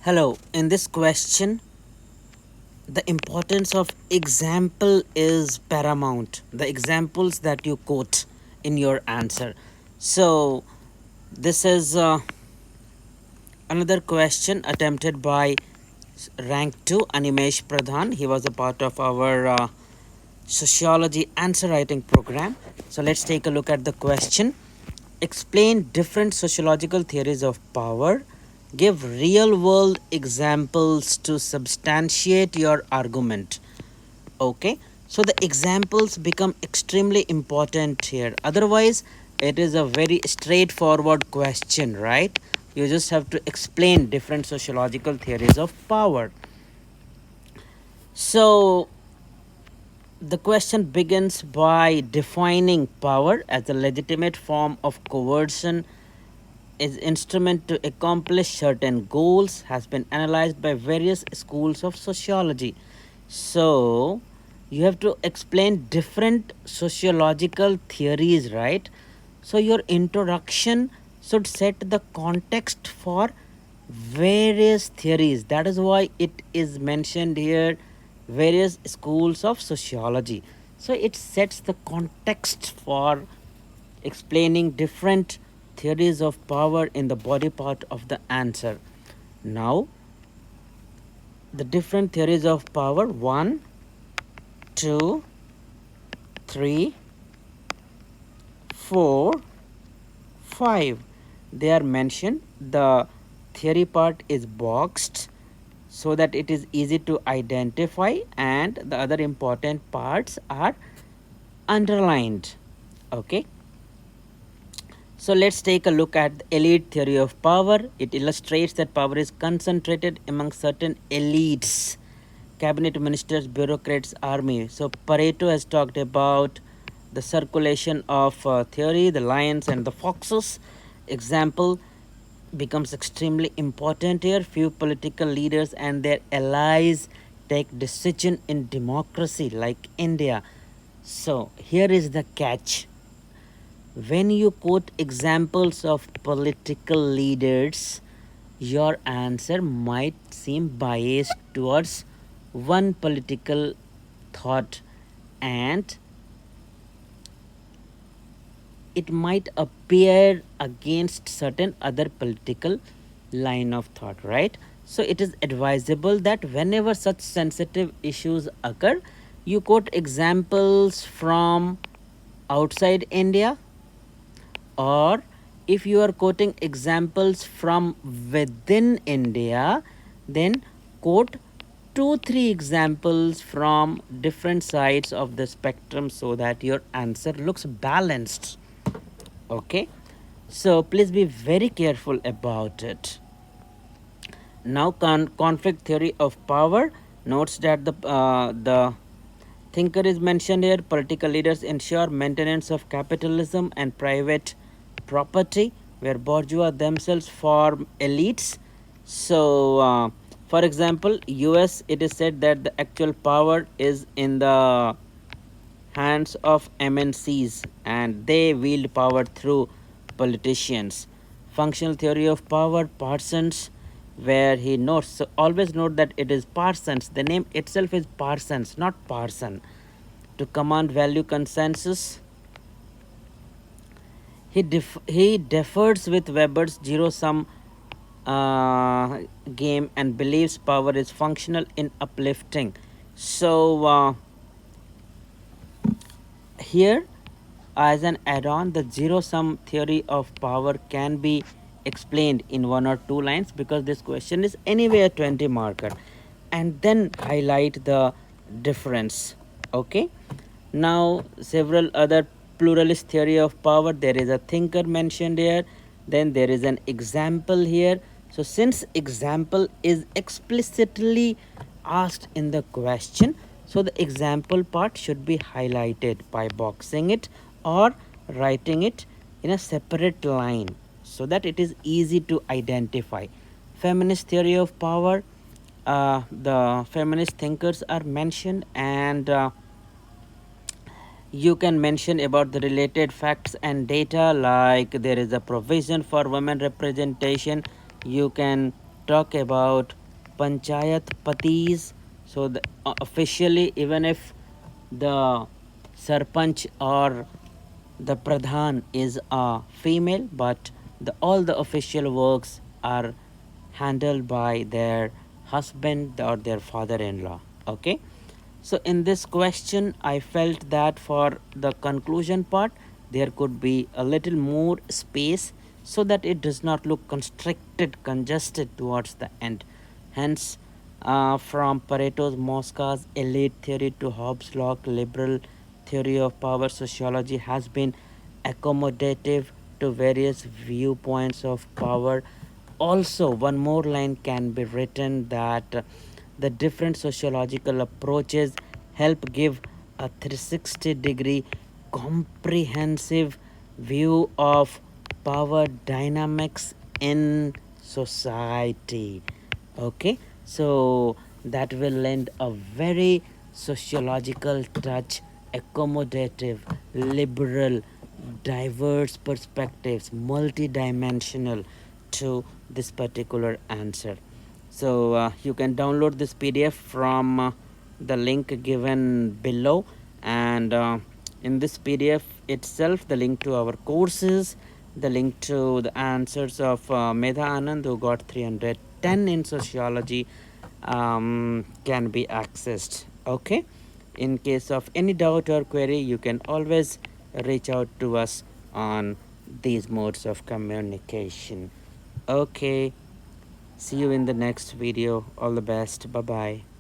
Hello, in this question, the importance of example is paramount. The examples that you quote in your answer. So, this is another question attempted by rank 2 Animesh Pradhan. He was a part of our sociology answer writing program. So, let's take a look at the question. Explain different sociological theories of power. Give real world examples to substantiate your argument. Okay, so the examples become extremely important here. Otherwise, it is a very straightforward question, right? You just have to explain different sociological theories of power. So, the question begins by defining power as a legitimate form of coercion is instrument to accomplish certain goals has been analyzed by various schools of sociology. So you have to explain different sociological theories, right? So your introduction should set the context for various theories. That is why it is mentioned here various schools of sociology. So it sets the context for explaining different theories of power in the body part of the answer. Now, the different theories of power 1, 2, 3, 4, 5. They are mentioned. The theory part is boxed so that it is easy to identify, and the other important parts are underlined. Okay. So let's take a look at the elite theory of power. It illustrates that power is concentrated among certain elites, cabinet ministers, bureaucrats, army. So Pareto has talked about the circulation of theory, the lions and the foxes. Example becomes extremely important here. Few political leaders and their allies take decision in democracy like India. So here is the catch. When you quote examples of political leaders, your answer might seem biased towards one political thought, and it might appear against certain other political line of thought, right? So it is advisable that whenever such sensitive issues occur, you quote examples from outside India, or if you are quoting examples from within India, then quote 2 3 examples from different sides of the spectrum so that your answer looks balanced. Okay, so please be very careful about it. Now, conflict theory of power notes that the thinker is mentioned here. Political leaders ensure maintenance of capitalism and private property, where bourgeois themselves form elites. So, for example, U.S. it is said that the actual power is in the hands of MNCs, and they wield power through politicians. Functional theory of power, Parsons, where he notes, so always note that it is Parsons. The name itself is Parsons, not Parson. To command value consensus, he differs with Weber's zero sum game and believes power is functional in uplifting. So, here, as an add-on, the zero-sum theory of power can be explained in 1 or 2 lines because this question is anyway a 20 marker, and then highlight the difference. Okay, now several other pluralist theory of power. There is a thinker mentioned here, then there is an example here. So since example is explicitly asked in the question, so the example part should be highlighted by boxing it or writing it in a separate line so that it is easy to identify. Feminist theory of power, the feminist thinkers are mentioned, and you can mention about the related facts and data, like there is a provision for women representation. You can talk about panchayat patis. So officially, even if the sarpanch or the pradhan is a female, but all the official works are handled by their husband or their father-in-law. Okay, so in this question I felt that for the conclusion part there could be a little more space so that it does not look constricted, congested towards the end. Hence, from Pareto's Moscow's elite theory to Hobbes' Locke liberal theory of power, sociology has been accommodative to various viewpoints of power. Also, one more line can be written that the different sociological approaches help give a 360-degree comprehensive view of power dynamics in society. Okay, so that will lend a very sociological touch, accommodative, liberal, diverse perspectives, multidimensional to this particular answer. So you can download this PDF from the link given below, and in this PDF itself, the link to our courses, the link to the answers of Medha Anand, who got 310 in sociology, can be accessed. Okay, in case of any doubt or query, you can always reach out to us on these modes of communication. Okay, see you in the next video. All the best. Bye bye.